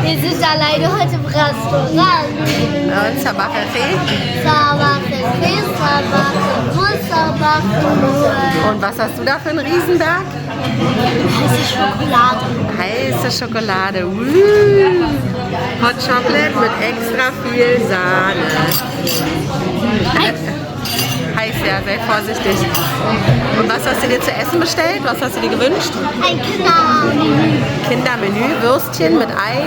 Wir sind alleine heute im Restaurant. Und Sabacherie. Sabacherie, Sabacherie. Und was hast du da für einen Riesenberg? Heiße Schokolade. Heiße Schokolade. Hot Chocolate mit extra viel Sahne. Heiß, ja, sei vorsichtig. Und was hast du dir zu essen bestellt? Was hast du dir gewünscht? Ein Kindermenü. Kindermenü, Würstchen mit Ei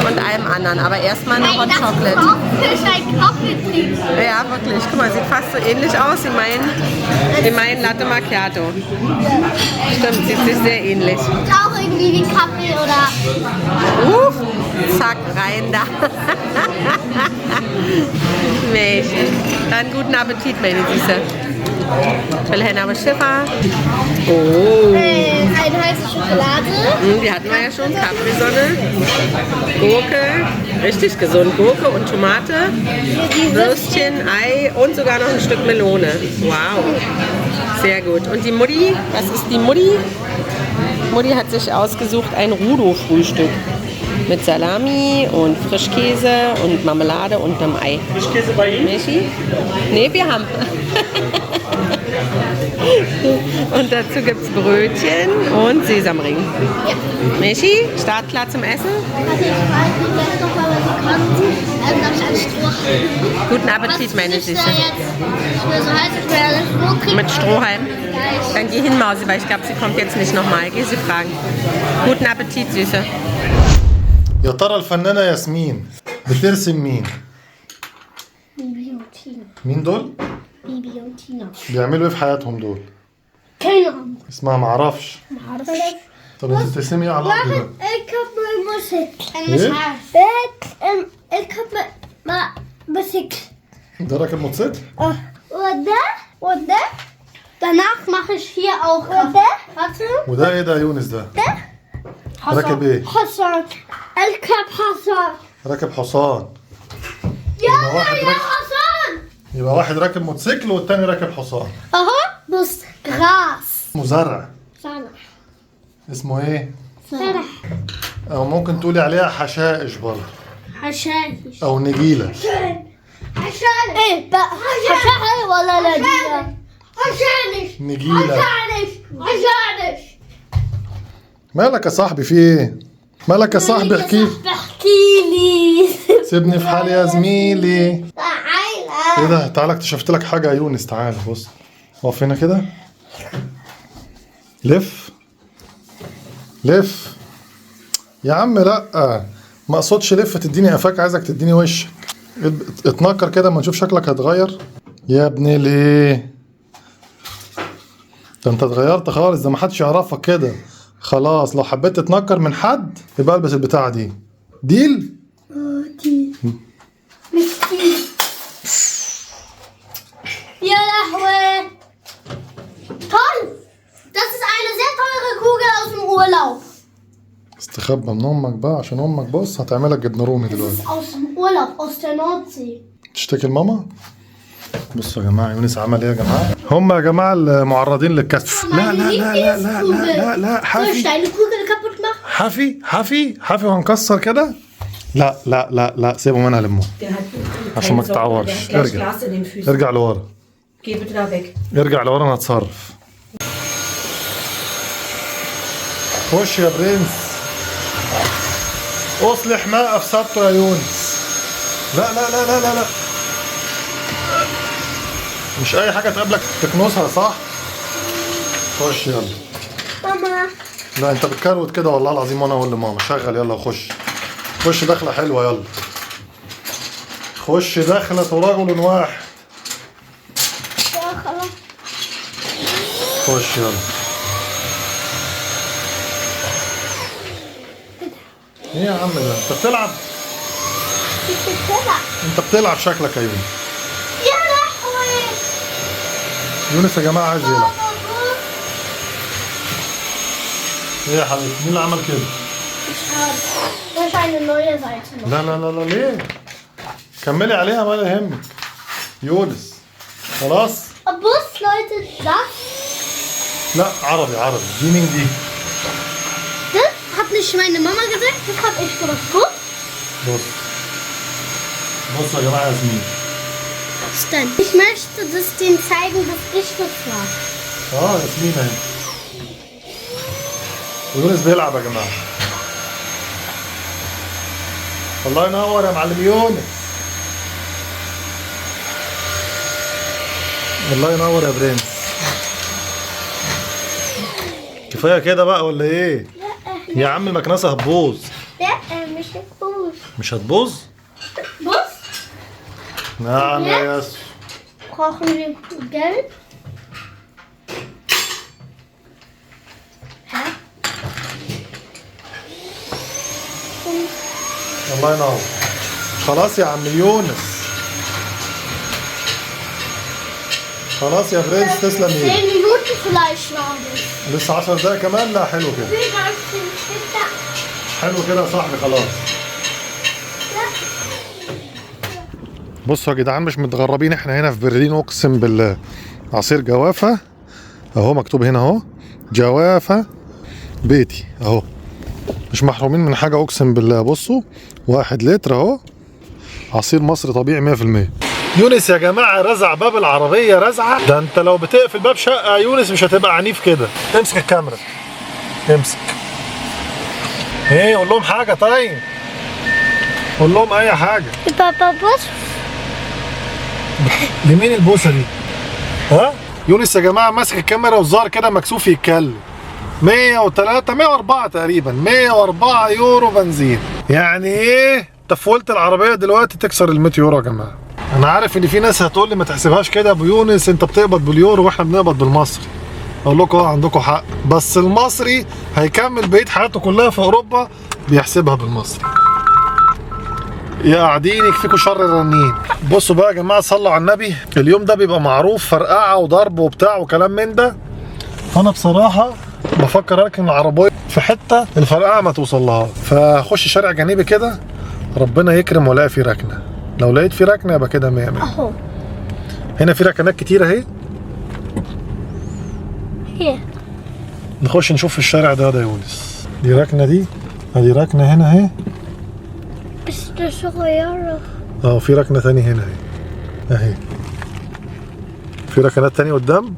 und allem anderen. Aber erstmal eine Hot Chocolate. Ein Kaffee trinken. Ja, wirklich. Guck mal, sieht fast so ähnlich aus wie mein Latte Macchiato. Stimmt, sieht sich sehr ähnlich. Und auch irgendwie wie Kaffee oder... Zack, rein da. Mädchen. Dann guten Appetit, meine Süße. Wilhelm Schiffer. Oh. Eine heiße Schokolade. Die hatten wir ja schon. Capri-Sonne. Gurke. Richtig gesund. Gurke und Tomate. Würstchen, Ei und sogar noch ein Stück Melone. Wow. Sehr gut. Und die Mutti? Was ist die Mutti? Mutti hat sich ausgesucht ein Rudo-Frühstück. Mit Salami und Frischkäse und Marmelade und einem Ei. Frischkäse bei Ihnen? Michi? Nee, wir haben. Und dazu gibt es Brötchen und Sesamring. Ja. Michi, startklar zum Essen? Also ich weiß nicht, wer doch mal so kann. Dann habe ich einen Strohhalm. Guten Appetit, meine Was ist Süße. da jetzt? Ich will so heiß, ich will alles Stroh kriegen. Mit Strohhalm. Gleich. Dann geh hin, Mausi, weil ich glaube, sie kommt jetzt nicht nochmal. Geh sie fragen. Guten Appetit, Süße. يا ترى الفنانة ياسمين بترسم مين؟ Bibi und Tina. مين دول؟ Bibi und Tina. بيعملوا ايه في حياتهم دول؟ Keine Ahnung. اسمها معرفش. طب انت بترسمي ايه على الارض ده؟ Ik heb mijn muziek. En Hè? mijn haar. Ik heb mijn muziek. ده راكب موتوسيكل؟ Und danach mache ich hier auch. Warte. وده ايه ده يا يونس ده؟ راكب ايه؟ Hassan. Ik heb Hassan. راكب حصان. Ja, واحد ja, راكب Hassan. يبقى واحد راكب موتوسيكل والتاني راكب حصان. Aha. Das ist Gras. مزرع. Sana. اسمه ايه؟ Sana. او ممكن تقولي عليها حشائش برضه. Hassan. او نجيلة. Hassan. Ey, Hassan ولا نجيلة؟ Hassan. نجيلة. Hassan. مالك يا صاحبي في ايه؟ مالك يا صاحبي احكي احكي لي. سيبني في حالي يا زميلي. تعالى. ايه ده؟ تعالى اكتشفت لك حاجة يا يونس. تعالى بص. اقف هنا كده. لف. لف. يا عم لا. ما اقصدش لف تديني قفاك، عايزك تديني وشك. اتنكر كده اما نشوف شكلك هيتغير. يا ابني ليه؟ ده انت اتغيرت خالص، ده ما حدش يعرفك كده. خلاص لو حبيت تتنكر من حد يبقى البس البتاعة دي. ديل؟ دي. Ja, Lahwe. Toll. Das ist eine sehr teure Kugel aus dem Urlaub. استخبى من امك بقى عشان امك بص هتعملك جبنة رومي Das دلوقتي. ist aus dem Urlaub, aus der Nordsee. تشتكي لماما؟ بصوا يا جماعة يونس عمل ايه يا جماعة؟ هم يا جماعة المعرضين للكسف. لا لا لا لا لا لا لا لا Soll ich حافي deine Kugel kaputt machen? حافي حافي حافي وهنكسر كده. لا لا لا لا سيبهم انا المهم عشان ما تتعورش. ارجع ارجع لورا. Geh bitte da weg. ارجع لورا انا هتصرف. خش يا برنس. اصلح ما افسدته يا يونس. لا لا لا لا لا لا. مش اي حاجه تقابلك تكنسها صح؟ خش يلا. ماما. لا انت بتكروت كده والله العظيم وانا اقول لماما شغل يلا وخش. خش دخله حلوه يلا. خش دخله رجل واحد. Ja, خلاص. خش يلا. ايه يا عم ده؟ انت بتلعب؟ انت بتلعب شكلك يا يونس. يا لهوي. يونس يا جماعه عايز يلعب. ايه يا حبيبي مين اللي عمل كده؟ Das ist eine neue Seite noch. لا لا لا لا ليه؟ كملي عليها ولا يهمك. يونس خلاص؟ Bus, Leute, das لا عربي عربي. دي مين دي؟ hat nicht meine Mama gesagt, das hab ich gemacht. بصوا يا جماعه ياسمين. Stand. Ich möchte das denen zeigen, dass ich das war. ياسمين اهي. ويونس بيلعب يا جماعه. الله ينور يا معلم يونس. الله ينور يا برنس. كفايه كده بقى ولا ايه؟ يا عم المكنسه هتبوظ. لا مش هتبوظ. مش هتبوظ؟ بص. نعم يا ياسر. Brauchen wir Geld? Hä? الله ينور. خلاص يا عم يونس. خلاص يا برنس تسلم 10 ايدك. Minuten vielleicht noch. لسه 10 دقايق كمان؟ لا حلو كده. حلو كده يا صاحبي خلاص. بصوا يا جدعان مش متغربين، احنا هنا في برلين اقسم بالله. عصير جوافه اهو مكتوب هنا اهو، جوافه بيتي اهو، مش محرومين من حاجه اقسم بالله. بصوا 1 لتر اهو، عصير مصري طبيعي 100%. يونس يا جماعه رزع باب العربيه رزعه، ده انت لو بتقفل باب شقه يونس مش هتبقى عنيف كده. امسك الكاميرا، امسك. ايه قول لهم حاجه طيب، قول لهم اي حاجه. بابا بص. لمين البوسه دي؟ ها؟ يونس يا جماعه ماسك الكاميرا والظاهر كده مكسوف يتكلم. 103 104 تقريبا، 104 يورو بنزين. يعني ايه تفولت العربيه دلوقتي تكسر ال 100 يورو يا جماعه. انا عارف ان في ناس هتقول لي ما تحسبهاش كده يا ابو يونس، انت بتقبض باليورو واحنا بنقبض بالمصري. اقول لكم عندكم حق، بس المصري هيكمل بقيه حياته كلها في اوروبا بيحسبها بالمصري. يا قاعدين يكفيكوا شر الرنين. بصوا بقى يا جماعه صلوا على النبي، اليوم ده بيبقى معروف فرقعه وضرب وبتاع وكلام من ده. انا بصراحه بفكر اركن العربيه في حته الفرقعه ما توصلها، فاخش شارع جانبي كده ربنا يكرم والاقي في ركنه. لو لقيت في ركنه يبقى كده 100 100. اهو هنا في ركنات كتير اهي. هي نخش نشوف في الشارع ده يونس. دي ركنه، دي ادي ركنه هنا اهي. بس ده صغيره. في ركنه تاني هنا اهي. في ركنات تاني قدام.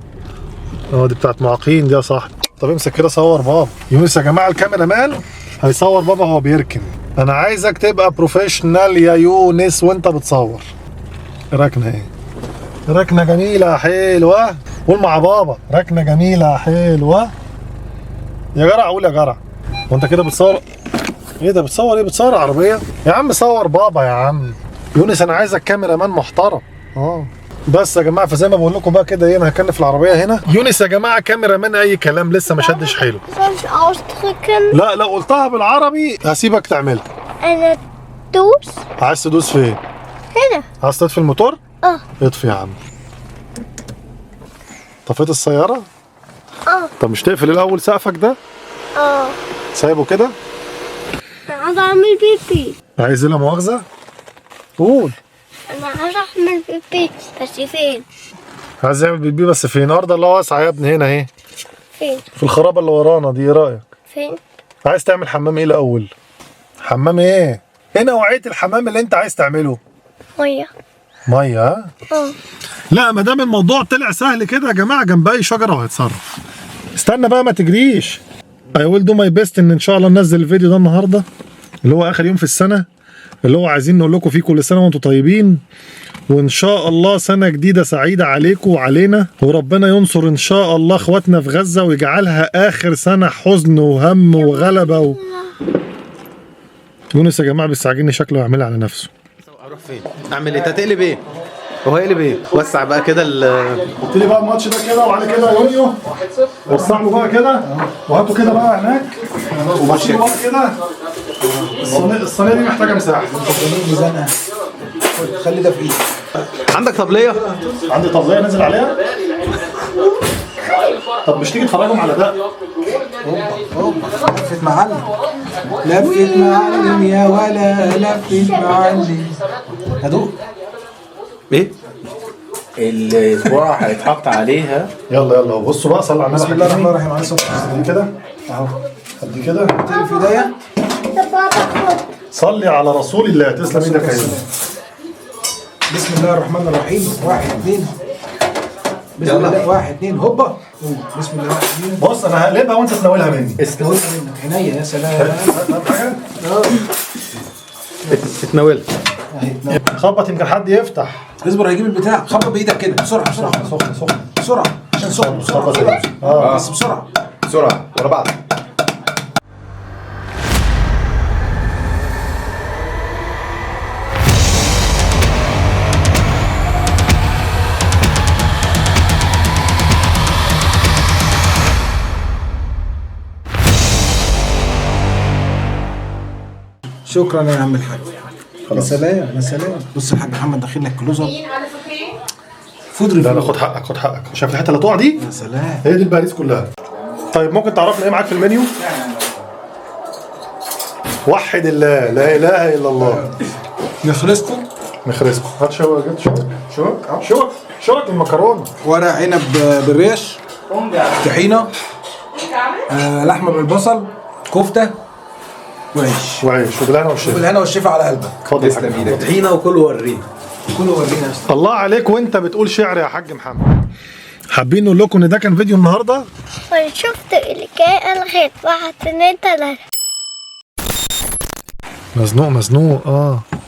دي بتاعت معاقين دي يا صاحبي. طب امسك كده صور بابا. يونس يا جماعه الكاميرا مان هيصور بابا وهو بيركن. انا عايزك تبقى بروفيشنال يا يونس وانت بتصور. ركنه اهي، ركنه جميله حلوه. قول مع بابا ركنه جميله حلوه. يا جرع قول يا جرع. وانت كده بتصور ايه ده؟ بتصور ايه؟ بتصور عربيه يا عم؟ صور بابا يا عم. يونس انا عايزك كاميرا مان محترم. بس يا جماعه فزي ما بقول لكم بقى كده ايه، انا هكنف العربيه هنا. يونس يا جماعه كاميرا مان اي كلام، لسه ما شدش حيله. لا لو قلتها بالعربي هسيبك تعملها. انا دوس. عايز تدوس فين؟ هنا. عايز تطفي الموتور؟ اطفي يا عم. طفيت السياره؟ طب مش تقفل الاول سقفك ده؟ سايبه كده؟ انا عايز اعمل بيبي. عايز ايه لا مؤاخذه؟ قول. انا عايز اعمل بيبي بس فين؟ عايز يعمل بيبي بس فين؟ ارض الله واسعه يا ابني هنا اهي. فين؟ في الخرابه اللي ورانا دي، ايه رايك؟ فين؟ عايز تعمل حمام ايه الاول؟ حمام ايه؟ ايه نوعيه الحمام اللي انت عايز تعمله؟ ميه. ميه ها؟ لا ما دام الموضوع طلع سهل كده يا جماعه جنب اي شجره وهيتصرف. استنى بقى ما تجريش. I will do my best ان شاء الله ننزل الفيديو ده النهارده اللي هو اخر يوم في السنه، اللي هو عايزين نقول لكم فيه كل سنه وانتم طيبين، وان شاء الله سنه جديده سعيده عليكم وعلينا، وربنا ينصر ان شاء الله اخواتنا في غزه ويجعلها اخر سنه حزن وهم وغلبه يونس يا جماعه بيستعجلني شكله يعملها على نفسه. اروح فين؟ اعمل ايه؟ تقلب ايه؟ هو هيقلب ايه؟ وسع بقى كده قلت لي بقى الماتش ده كده وعلى كده يا يونيو. وسع له بقى كده وهاتوا كده بقى هناك ومشي بقى كده. الصينيه دي محتاجه مساحه. خلي ده في ايدك. عندك طبليه؟ عندي طبليه نازل عليها. طب مش تيجي تفرجهم على ده؟ لفت معلم، لفت معلم يا ولا لفت معلم. هدوء ايه؟ الصباع هيتحط عليها. يلا بصوا بقى صلوا على النبي. بسم الله الرحمن الرحيم. عليه الصلاه دي كده اهو. دي كده والسلام. في ايديا. صلي على رسول الله. تسلم ايدك يا عيني. بسم الله الرحمن الرحيم. 1 2 بسم الله 1 2 هوبا. بسم الله 1 2. بص انا هقلبها وانت تناولها مني. استويت منك عينيا. يا سلام. اتناولها. خبط يمكن حد يفتح. اصبر هيجيب البتاع. خبط بايدك كده بسرعه بسرعه سخن. بسرعه عشان سخن. بسرعه خبط بسرعه. اه بس بسرعه. بسرعة ورا بعض. شكرا يا عم الحاج. يا سلام يا سلام. بص الحاج محمد داخل لك كلوز اب. فود لا لا ريفيو. خد حقك. شايف الحته اللي تقع دي؟ يا سلام. هي دي الباريس كلها. طيب ممكن تعرفنا ايه معاك في المنيو؟ وحد الله لا اله الا الله. نخلصكم نخرسكم. هات شوك. شوك المكرونه. ورق عنب بالريش. طحينه. لحمه بالبصل. كفته. وعيش وبالهنا والشفا. بالهنا والشفا على قلبك. اتفضل يا حاج. طحينه وكله ورينا. كله ورينا يا أستاذ. الله عليك وانت بتقول شعر يا حاج محمد. حابين نقول لكم ان ده كان فيديو النهارده. شفت اللي كان الخيط 1 2 3. مزنوق اه